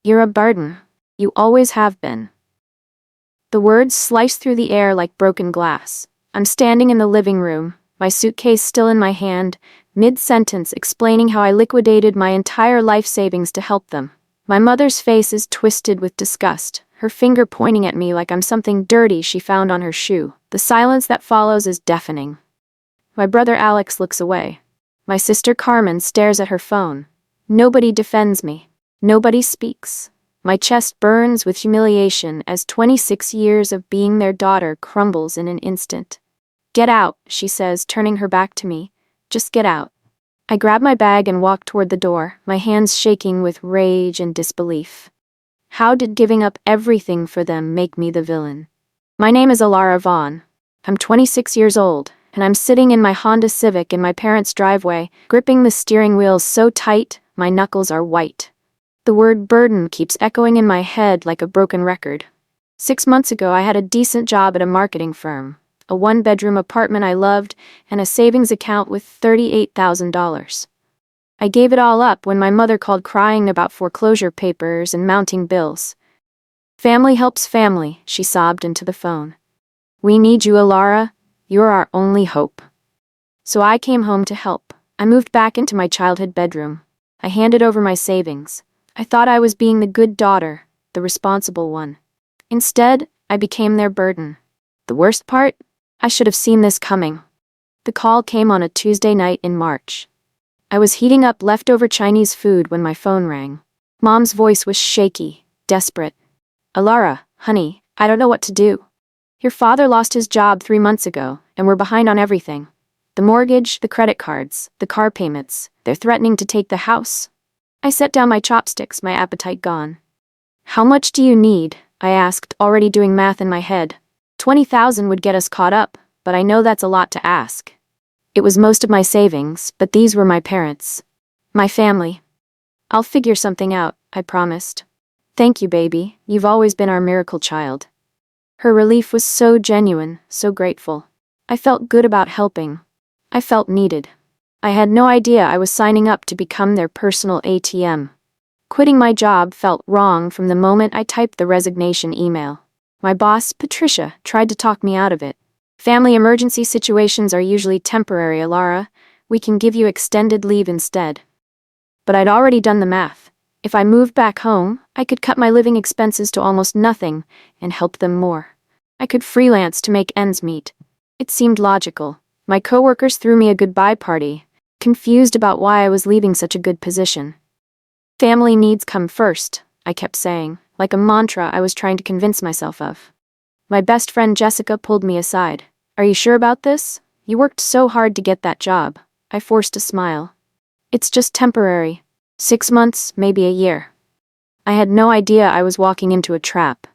You're a burden. You always have been. The words sliced through the air like broken glass. I'm standing in the living room, my suitcase still in my hand, mid-sentence explaining how I liquidated my entire life savings to help them. My mother's face is twisted with disgust, her finger pointing at me like I'm something dirty she found on her shoe. The silence that follows is deafening. My brother Alex looks away. My sister Carmen stares at her phone. Nobody defends me. Nobody speaks. My chest burns with humiliation as 26 years of being their daughter crumbles in an instant. "Get out," she says, turning her back to me. "Just get out." I grab my bag and walk toward the door, my hands shaking with rage and disbelief. How did giving up everything for them make me the villain? My name is Elara Vaughn. I'm 26 years old, and I'm sitting in my Honda Civic in my parents' driveway, gripping the steering wheel so tight, my knuckles are white. The word burden keeps echoing in my head like a broken record. 6 months ago, I had a decent job at a marketing firm, a one-bedroom apartment I loved, and a savings account with $38,000. I gave it all up when my mother called crying about foreclosure papers and mounting bills. "Family helps family," she sobbed into the phone. "We need you, Elara. You're our only hope." So I came home to help. I moved back into my childhood bedroom. I handed over my savings. I thought I was being the good daughter, the responsible one. Instead, I became their burden. The worst part? I should have seen this coming. The call came on a Tuesday night in March. I was heating up leftover Chinese food when my phone rang. Mom's voice was shaky, desperate. "Elara, honey, I don't know what to do. Your father lost his job 3 months ago, and we're behind on everything. The mortgage, the credit cards, the car payments. They're threatening to take the house." I set down my chopsticks, my appetite gone. "How much do you need?" I asked, already doing math in my head. 20,000 would get us caught up, but I know that's a lot to ask. It was most of my savings, but these were my parents. My family. "I'll figure something out," I promised. "Thank you, baby. You've always been our miracle child." Her relief was so genuine, so grateful. I felt good about helping. I felt needed. I had no idea I was signing up to become their personal ATM. Quitting my job felt wrong from the moment I typed the resignation email. My boss, Patricia, tried to talk me out of it. "Family emergency situations are usually temporary, Elara. We can give you extended leave instead." But I'd already done the math. If I moved back home, I could cut my living expenses to almost nothing and help them more. I could freelance to make ends meet. It seemed logical. My coworkers threw me a goodbye party, confused about why I was leaving such a good position. "Family needs come first," I kept saying, like a mantra I was trying to convince myself of. My best friend Jessica pulled me aside. "Are you sure about this? You worked so hard to get that job." I forced a smile. "It's just temporary. 6 months, maybe a year." I had no idea I was walking into a trap.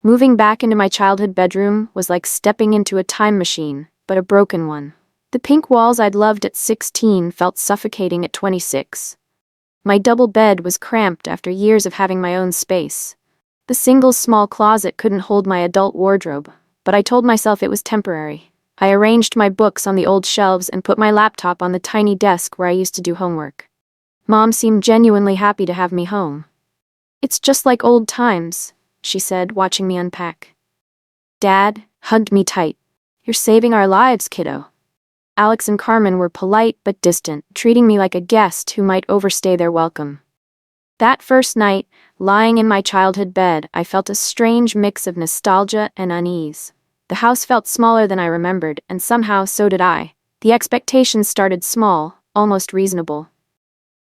Moving back into my childhood bedroom was like stepping into a time machine, but a broken one. The pink walls I'd loved at 16 felt suffocating at 26. My double bed was cramped after years of having my own space. The single small closet couldn't hold my adult wardrobe, but I told myself it was temporary. I arranged my books on the old shelves and put my laptop on the tiny desk where I used to do homework. Mom seemed genuinely happy to have me home. "It's just like old times," she said, watching me unpack. Dad hugged me tight. "You're saving our lives, kiddo." Alex and Carmen were polite but distant, treating me like a guest who might overstay their welcome. That first night, lying in my childhood bed, I felt a strange mix of nostalgia and unease. The house felt smaller than I remembered, and somehow so did I. The expectations started small, almost reasonable.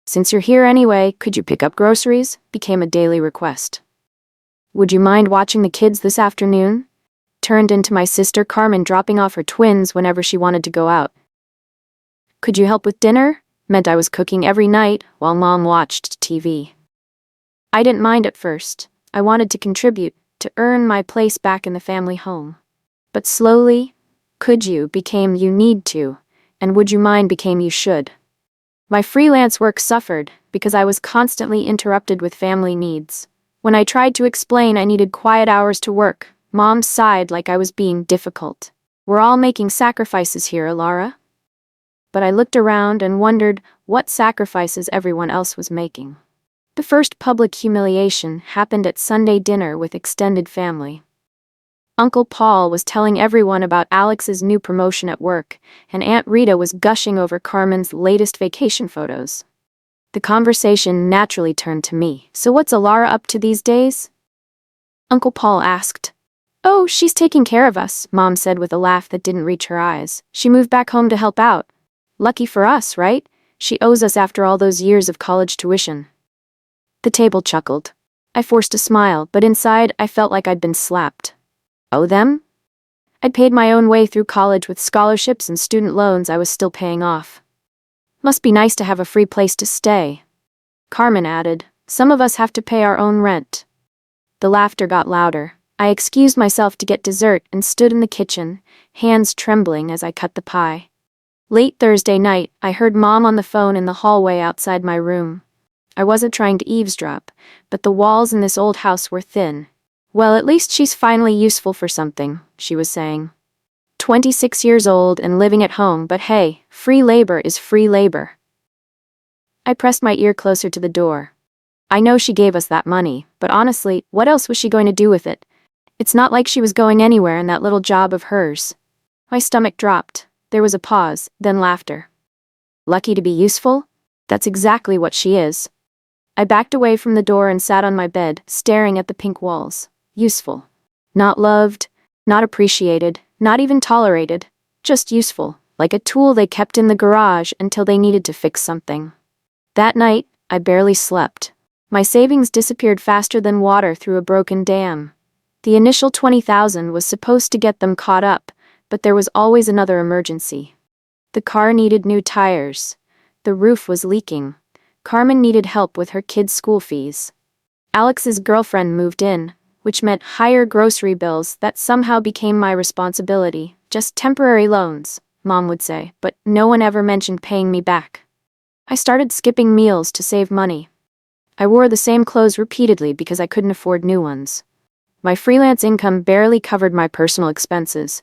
"Since you're here anyway, could you pick up groceries?" became a daily request. "Would you mind watching the kids this afternoon?" Turned into my sister Carmen dropping off her twins whenever she wanted to go out. "Could you help with dinner?" meant I was cooking every night while Mom watched TV. I didn't mind at first. I wanted to contribute, to earn my place back in the family home. But slowly, "could you" became "you need to," and "would you mind" became "you should." My freelance work suffered because I was constantly interrupted with family needs. When I tried to explain I needed quiet hours to work, Mom sighed like I was being difficult. "We're all making sacrifices here, Elara." But I looked around and wondered what sacrifices everyone else was making. The first public humiliation happened at Sunday dinner with extended family. Uncle Paul was telling everyone about Alex's new promotion at work, and Aunt Rita was gushing over Carmen's latest vacation photos. The conversation naturally turned to me. "So what's Elara up to these days?" Uncle Paul asked. "Oh, she's taking care of us," Mom said with a laugh that didn't reach her eyes. "She moved back home to help out. Lucky for us, right? She owes us after all those years of college tuition." The table chuckled. I forced a smile, but inside I felt like I'd been slapped. Owe them? I'd paid my own way through college with scholarships and student loans I was still paying off. Must be nice to have a free place to stay. Carmen added, "Some of us have to pay our own rent." The laughter got louder. I excused myself to get dessert and stood in the kitchen, hands trembling as I cut the pie. Late Thursday night, I heard Mom on the phone in the hallway outside my room. I wasn't trying to eavesdrop, but the walls in this old house were thin. "Well, at least she's finally useful for something," she was saying. 26 years old and living at home, but hey, free labor is free labor. I pressed my ear closer to the door. I know she gave us that money, but honestly, what else was she going to do with it? It's not like she was going anywhere in that little job of hers. My stomach dropped. There was a pause, then laughter. Lucky to be useful? That's exactly what she is. I backed away from the door and sat on my bed, staring at the pink walls. Useful. Not loved, not appreciated, not even tolerated. Just useful, like a tool they kept in the garage until they needed to fix something. That night, I barely slept. My savings disappeared faster than water through a broken dam. The initial $20,000 was supposed to get them caught up, but there was always another emergency. The car needed new tires. The roof was leaking. Carmen needed help with her kids' school fees. Alex's girlfriend moved in, which meant higher grocery bills that somehow became my responsibility. Just temporary loans, Mom would say, but no one ever mentioned paying me back. I started skipping meals to save money. I wore the same clothes repeatedly because I couldn't afford new ones. My freelance income barely covered my personal expenses,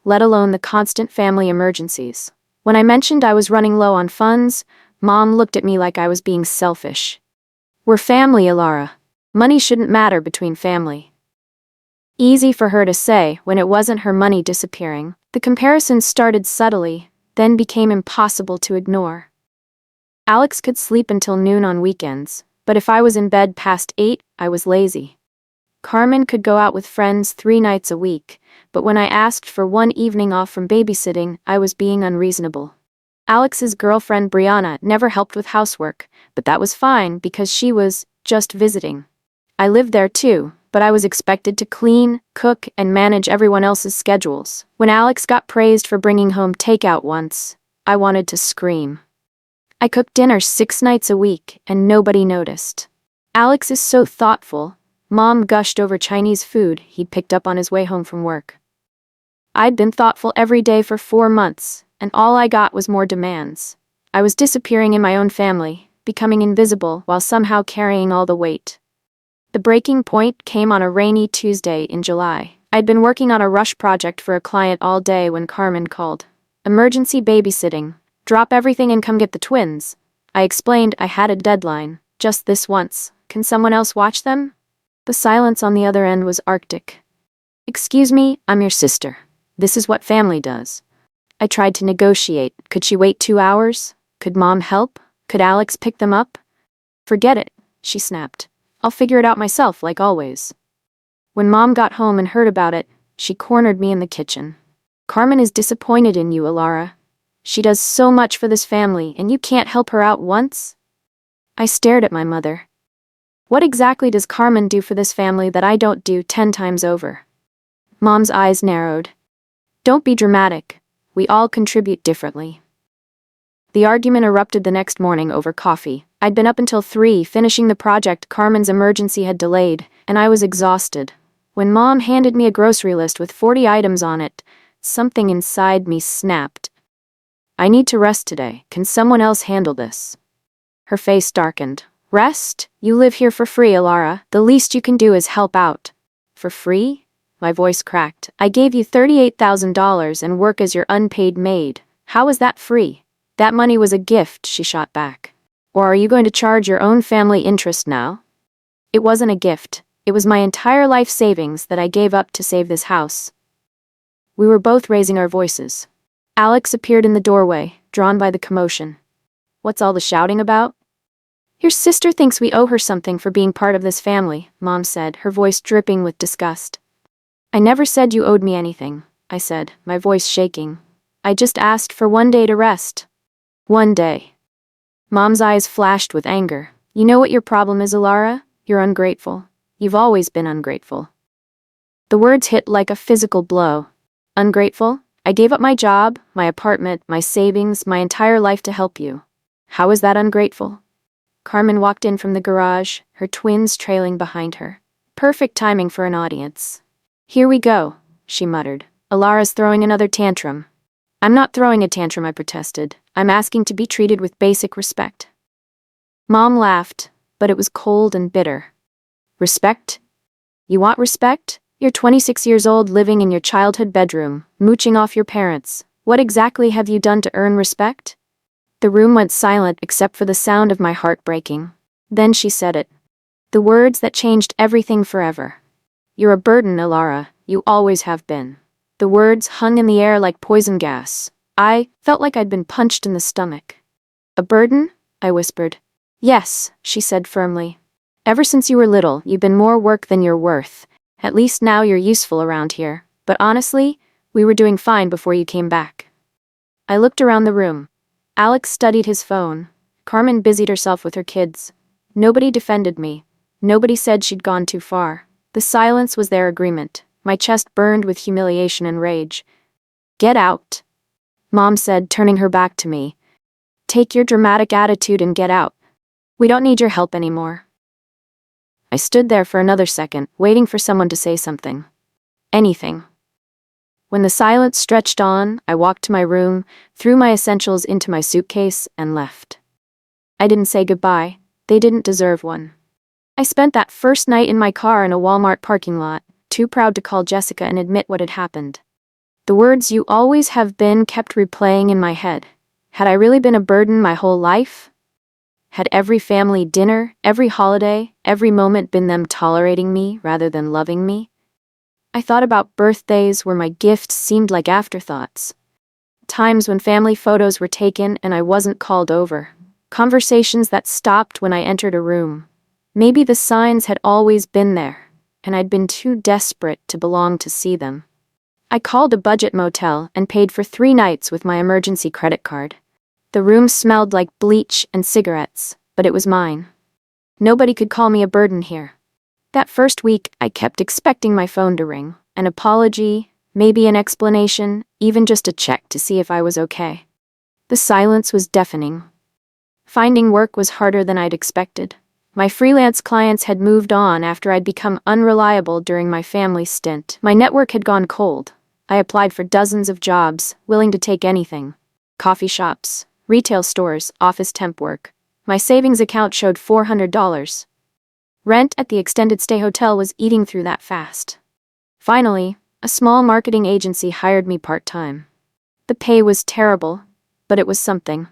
let alone the constant family emergencies. When I mentioned I was running low on funds, Mom looked at me like I was being selfish. "We're family, Elara. Money shouldn't matter between family." Easy for her to say when it wasn't her money disappearing. The comparisons started subtly, then became impossible to ignore. Alex could sleep until noon on weekends, but if I was in bed past 8, I was lazy. Carmen could go out with friends 3 nights a week, but when I asked for one evening off from babysitting, I was being unreasonable. Alex's girlfriend Brianna never helped with housework, but that was fine because she was just visiting. I lived there too, but I was expected to clean, cook, and manage everyone else's schedules. When Alex got praised for bringing home takeout once, I wanted to scream. I cooked dinner 6 nights a week, and nobody noticed. "Alex is so thoughtful," Mom gushed over Chinese food he'd picked up on his way home from work. I'd been thoughtful every day for 4 months, and all I got was more demands. I was disappearing in my own family, becoming invisible while somehow carrying all the weight. The breaking point came on a rainy Tuesday in July. I'd been working on a rush project for a client all day when Carmen called. "Emergency babysitting. Drop everything and come get the twins." I explained I had a deadline, just this once. "Can someone else watch them?" The silence on the other end was arctic. "Excuse me, I'm your sister. This is what family does." I tried to negotiate. Could she wait 2 hours? Could Mom help? Could Alex pick them up? "Forget it," she snapped. "I'll figure it out myself, like always." When Mom got home and heard about it, she cornered me in the kitchen. "Carmen is disappointed in you, Elara. She does so much for this family, and you can't help her out once?" I stared at my mother. What exactly does Carmen do for this family that I don't do 10 times over? Mom's eyes narrowed. "Don't be dramatic. We all contribute differently." The argument erupted the next morning over coffee. I'd been up until 3 finishing the project Carmen's emergency had delayed, and I was exhausted. When Mom handed me a grocery list with 40 items on it, something inside me snapped. "I need to rest today. Can someone else handle this?" Her face darkened. "Rest? You live here for free, Elara. The least you can do is help out." "For free?" My voice cracked. "I gave you $38,000 and work as your unpaid maid. How is that free?" "That money was a gift," she shot back. Or are you going to charge your own family interest now? It wasn't a gift. It was my entire life savings that I gave up to save this house. We were both raising our voices. Alex appeared in the doorway, drawn by the commotion. What's all the shouting about? Your sister thinks we owe her something for being part of this family, Mom said, her voice dripping with disgust. I never said you owed me anything, I said, my voice shaking. I just asked for one day to rest. One day. Mom's eyes flashed with anger. You know what your problem is, Elara? You're ungrateful. You've always been ungrateful. The words hit like a physical blow. Ungrateful? I gave up my job, my apartment, my savings, my entire life to help you. How is that ungrateful? Carmen walked in from the garage, her twins trailing behind her. Perfect timing for an audience. Here we go, she muttered. Elara's throwing another tantrum. I'm not throwing a tantrum, I protested. I'm asking to be treated with basic respect. Mom laughed, but it was cold and bitter. Respect? You want respect? You're 26 years old living in your childhood bedroom, mooching off your parents. What exactly have you done to earn respect? The room went silent except for the sound of my heart breaking. Then she said it. The words that changed everything forever. You're a burden, Elara. You always have been. The words hung in the air like poison gas. I felt like I'd been punched in the stomach. A burden? I whispered. Yes, she said firmly. Ever since you were little, you've been more work than you're worth. At least now you're useful around here. But honestly, we were doing fine before you came back. I looked around the room. Alex studied his phone. Carmen busied herself with her kids. Nobody defended me. Nobody said she'd gone too far. The silence was their agreement. My chest burned with humiliation and rage. Get out, Mom said, turning her back to me. Take your dramatic attitude and get out. We don't need your help anymore. I stood there for another second, waiting for someone to say something. Anything. When the silence stretched on, I walked to my room, threw my essentials into my suitcase, and left. I didn't say goodbye. They didn't deserve one. I spent that first night in my car in a Walmart parking lot, too proud to call Jessica and admit what had happened. The words "you always have been" kept replaying in my head. Had I really been a burden my whole life? Had every family dinner, every holiday, every moment been them tolerating me rather than loving me? I thought about birthdays where my gifts seemed like afterthoughts. Times when family photos were taken and I wasn't called over. Conversations that stopped when I entered a room. Maybe the signs had always been there, and I'd been too desperate to belong to see them. I called a budget motel and paid for 3 nights with my emergency credit card. The room smelled like bleach and cigarettes, but it was mine. Nobody could call me a burden here. That first week, I kept expecting my phone to ring. An apology, maybe an explanation, even just a check to see if I was okay. The silence was deafening. Finding work was harder than I'd expected. My freelance clients had moved on after I'd become unreliable during my family stint. My network had gone cold. I applied for dozens of jobs, willing to take anything. Coffee shops, retail stores, office temp work. My savings account showed $400. Rent at the extended stay hotel was eating through that fast. Finally, a small marketing agency hired me part-time. The pay was terrible, but it was something.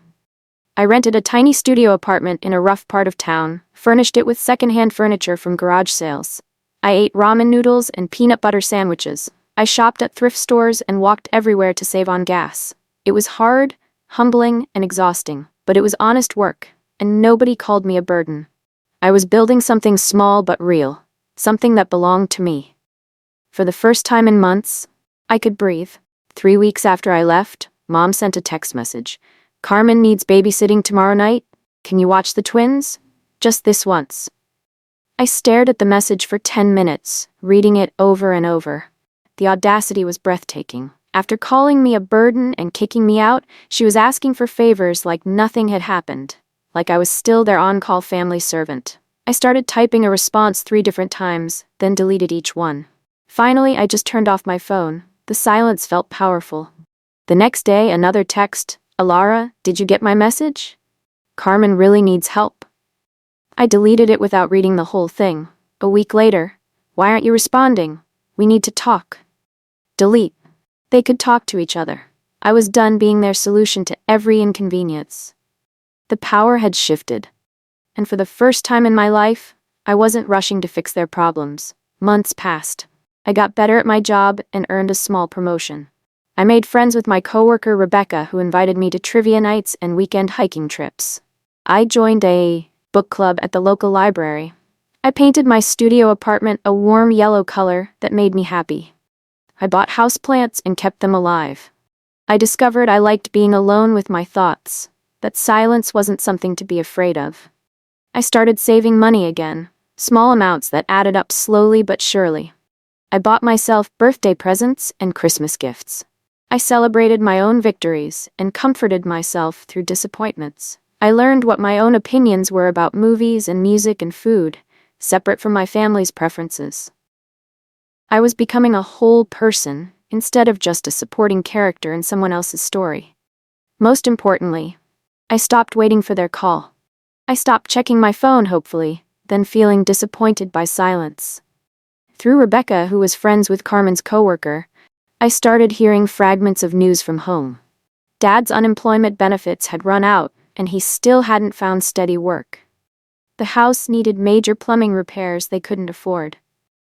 I rented a tiny studio apartment in a rough part of town, furnished it with secondhand furniture from garage sales. I ate ramen noodles and peanut butter sandwiches. I shopped at thrift stores and walked everywhere to save on gas. It was hard, humbling, and exhausting, but it was honest work, and nobody called me a burden. I was building something small but real, something that belonged to me. For the first time in months, I could breathe. 3 weeks after I left, Mom sent a text message. Carmen needs babysitting tomorrow night. Can you watch the twins? Just this once. I stared at the message for 10 minutes, reading it over and over. The audacity was breathtaking. After calling me a burden and kicking me out, she was asking for favors like nothing had happened, like I was still their on-call family servant. I started typing a response 3 different times, then deleted each one. Finally, I just turned off my phone. The silence felt powerful. The next day, another text. Elara, did you get my message? Carmen really needs help. I deleted it without reading the whole thing. A week later, why aren't you responding? We need to talk. Delete. They could talk to each other. I was done being their solution to every inconvenience. The power had shifted. And for the first time in my life, I wasn't rushing to fix their problems. Months passed. I got better at my job and earned a small promotion. I made friends with my coworker Rebecca, who invited me to trivia nights and weekend hiking trips. I joined a book club at the local library. I painted my studio apartment a warm yellow color that made me happy. I bought houseplants and kept them alive. I discovered I liked being alone with my thoughts, that silence wasn't something to be afraid of. I started saving money again, small amounts that added up slowly but surely. I bought myself birthday presents and Christmas gifts. I celebrated my own victories and comforted myself through disappointments. I learned what my own opinions were about movies and music and food, separate from my family's preferences. I was becoming a whole person, instead of just a supporting character in someone else's story. Most importantly, I stopped waiting for their call. I stopped checking my phone hopefully, then feeling disappointed by silence. Through Rebecca, who was friends with Carmen's coworker, I started hearing fragments of news from home. Dad's unemployment benefits had run out, and he still hadn't found steady work. The house needed major plumbing repairs they couldn't afford.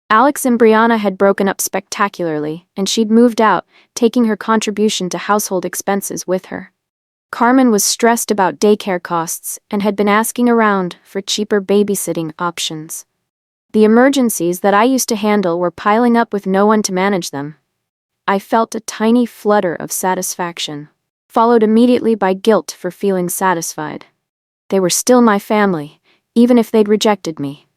Alex and Brianna had broken up spectacularly, and she'd moved out, taking her contribution to household expenses with her. Carmen was stressed about daycare costs and had been asking around for cheaper babysitting options. The emergencies that I used to handle were piling up with no one to manage them. I felt a tiny flutter of satisfaction, followed immediately by guilt for feeling satisfied. They were still my family, even if they'd rejected me.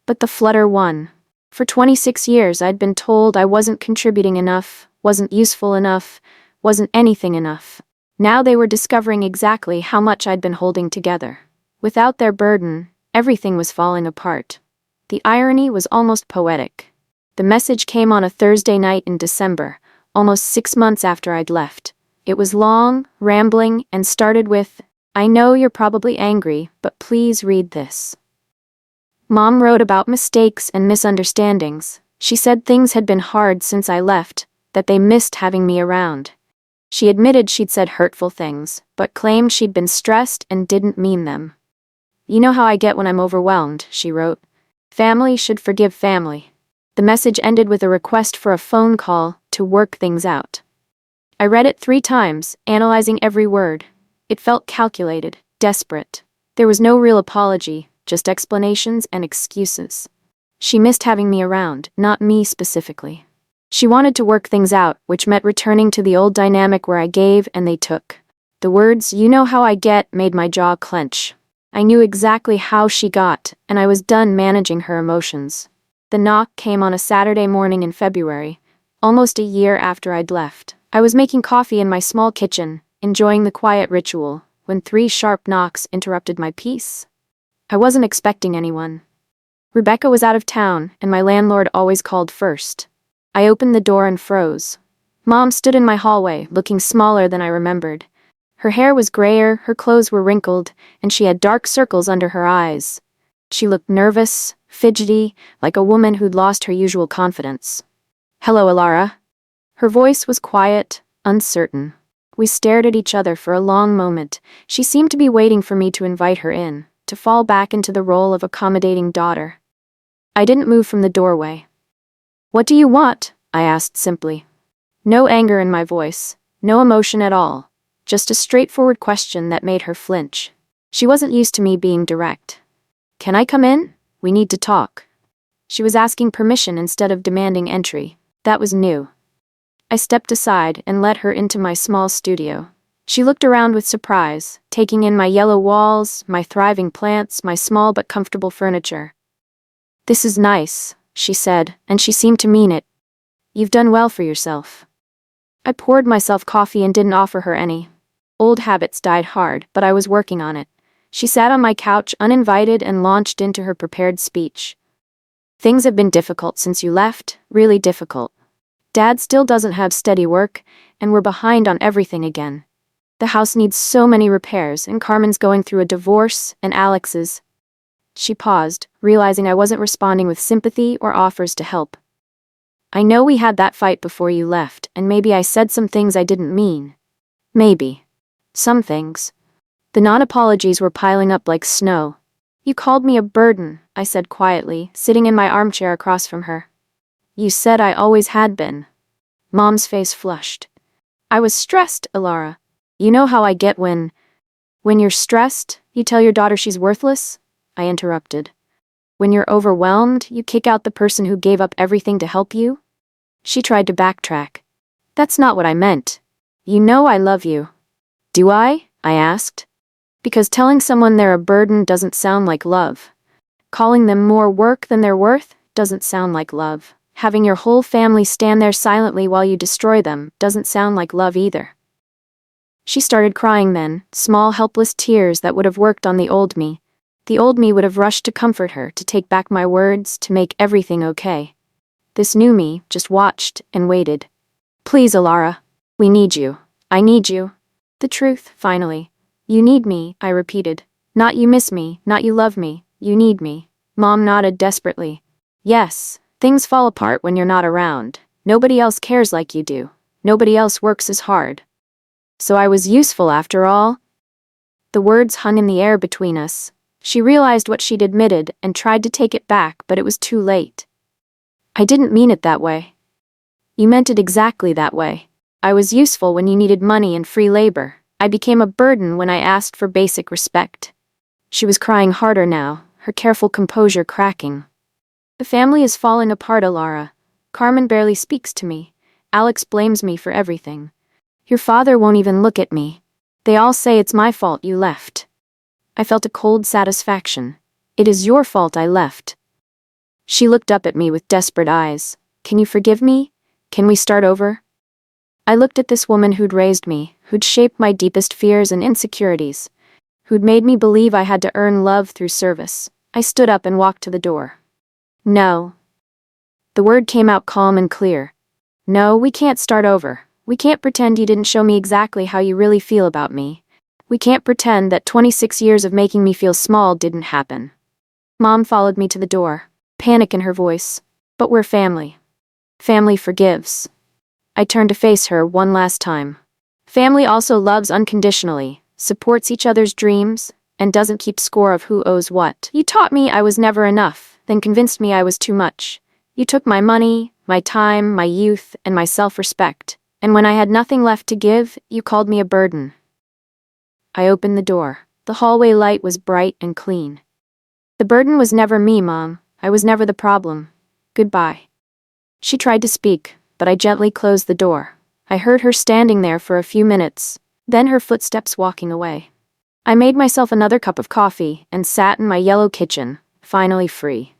But the flutter won. For 26 years I'd been told I wasn't contributing enough, wasn't useful enough, wasn't anything enough. Now they were discovering exactly how much I'd been holding together. Without their burden, everything was falling apart. The irony was almost poetic. The message came on a Thursday night in December, almost 6 months after I'd left. It was long, rambling, and started with, "I know you're probably angry, but please read this." Mom wrote about mistakes and misunderstandings. She said things had been hard since I left, that they missed having me around. She admitted she'd said hurtful things, but claimed she'd been stressed and didn't mean them. "You know how I get when I'm overwhelmed," she wrote. "Family should forgive family." The message ended with a request for a phone call to work things out. I read it 3 times, analyzing every word. It felt calculated, desperate. There was no real apology, just explanations and excuses. She missed having me around, not me specifically. She wanted to work things out, which meant returning to the old dynamic where I gave and they took. The words, "you know how I get," made my jaw clench. I knew exactly how she got, and I was done managing her emotions. The knock came on a Saturday morning in February, almost a year after I'd left. I was making coffee in my small kitchen, enjoying the quiet ritual, when 3 sharp knocks interrupted my peace. I wasn't expecting anyone. Rebecca was out of town, and my landlord always called first. I opened the door and froze. Mom stood in my hallway, looking smaller than I remembered. Her hair was grayer, her clothes were wrinkled, and she had dark circles under her eyes. She looked nervous, fidgety, like a woman who'd lost her usual confidence. "Hello, Elara." Her voice was quiet, uncertain. We stared at each other for a long moment. She seemed to be waiting for me to invite her in, to fall back into the role of accommodating daughter. I didn't move from the doorway. "What do you want?" I asked simply. No anger in my voice, no emotion at all, just a straightforward question that made her flinch. She wasn't used to me being direct. "Can I come in? We need to talk." She was asking permission instead of demanding entry. That was new. I stepped aside and let her into my small studio. She looked around with surprise, taking in my yellow walls, my thriving plants, my small but comfortable furniture. "This is nice," she said, and she seemed to mean it. "You've done well for yourself." I poured myself coffee and didn't offer her any. Old habits died hard, but I was working on it. She sat on my couch uninvited and launched into her prepared speech. "Things have been difficult since you left, really difficult. Dad still doesn't have steady work, and we're behind on everything again. The house needs so many repairs, and Carmen's going through a divorce, and Alex's." She paused, realizing I wasn't responding with sympathy or offers to help. "I know we had that fight before you left, and maybe I said some things I didn't mean. Maybe. Some things. The non-apologies were piling up like snow. You called me a burden, I said quietly, sitting in my armchair across from her. You said I always had been. Mom's face flushed. I was stressed, Elara. You know how I get when you're stressed, you tell your daughter she's worthless? I interrupted. When you're overwhelmed, you kick out the person who gave up everything to help you? She tried to backtrack. That's not what I meant. You know I love you. Do I? I asked. Because telling someone they're a burden doesn't sound like love. Calling them more work than they're worth doesn't sound like love. Having your whole family stand there silently while you destroy them doesn't sound like love either. She started crying then, small helpless tears that would have worked on the old me. The old me would have rushed to comfort her, to take back my words, to make everything okay. This new me just watched and waited. Please, Elara. We need you. I need you. The truth, finally. You need me, I repeated. Not you miss me, not you love me, you need me. Mom nodded desperately. Yes, things fall apart when you're not around. Nobody else cares like you do. Nobody else works as hard. So I was useful after all? The words hung in the air between us. She realized what she'd admitted and tried to take it back, but it was too late. I didn't mean it that way. You meant it exactly that way. I was useful when you needed money and free labor. I became a burden when I asked for basic respect. She was crying harder now, her careful composure cracking. The family is falling apart, Elara. Carmen barely speaks to me. Alex blames me for everything. Your father won't even look at me. They all say it's my fault you left. I felt a cold satisfaction. It is your fault I left. She looked up at me with desperate eyes. Can you forgive me? Can we start over? I looked at this woman who'd raised me, who'd shaped my deepest fears and insecurities, who'd made me believe I had to earn love through service. I stood up and walked to the door. No. The word came out calm and clear. No, we can't start over. We can't pretend you didn't show me exactly how you really feel about me. We can't pretend that 26 years of making me feel small didn't happen. Mom followed me to the door, panic in her voice. But we're family. Family forgives. I turned to face her one last time. Family also loves unconditionally, supports each other's dreams, and doesn't keep score of who owes what. You taught me I was never enough, then convinced me I was too much. You took my money, my time, my youth, and my self-respect. And when I had nothing left to give, you called me a burden. I opened the door. The hallway light was bright and clean. The burden was never me, Mom. I was never the problem. Goodbye. She tried to speak, but I gently closed the door. I heard her standing there for a few minutes, then her footsteps walking away. I made myself another cup of coffee and sat in my yellow kitchen, finally free.